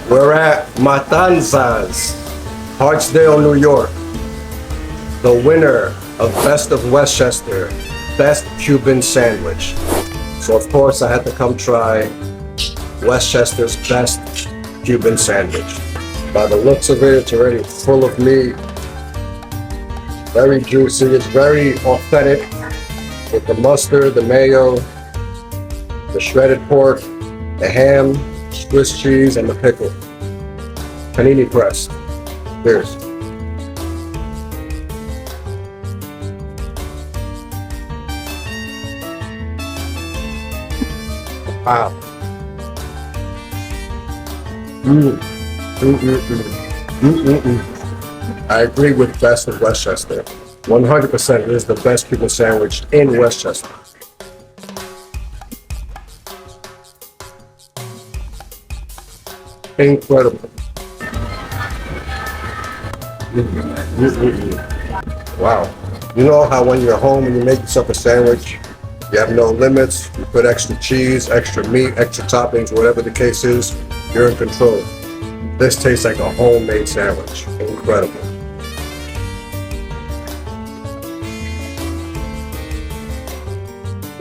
We're at Matanzas, Hartsdale, New York. The winner of Best of Westchester, Best Cuban Sandwich. So of course I had to come try Westchester's Best Cuban Sandwich. By the looks of it, it's already full of meat. Very juicy, it's very authentic with the mustard, the mayo, the shredded pork, the ham, Swiss cheese, and the pickle. Panini press. Cheers. Wow. I agree with Best of Westchester. 100% it is the best Cuban sandwich in Westchester. Incredible. Wow. You know how when you're home and you make yourself a sandwich, you have no limits, you put extra cheese, extra meat, extra toppings, whatever the case is, you're in control. This tastes like a homemade sandwich. Incredible.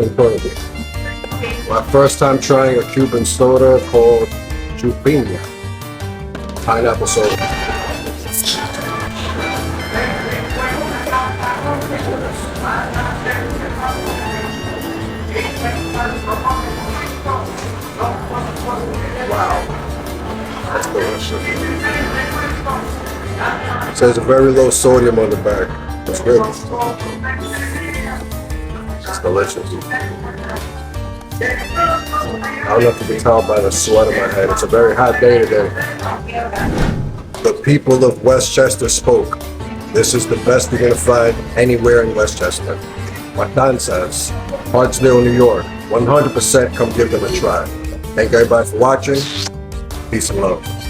Incredible. My first time trying a Cuban soda called Jupina. Pineapple soda. Wow. That's delicious. It says very low sodium on the back. That's good. It's delicious. I don't know if you can tell by the sweat on my head. It's a very hot day today. The people of Westchester spoke. This is the best you're gonna find anywhere in Westchester. Matanzas, Hartsdale, New York. 100% come give them a try. Thank everybody for watching. Peace and love.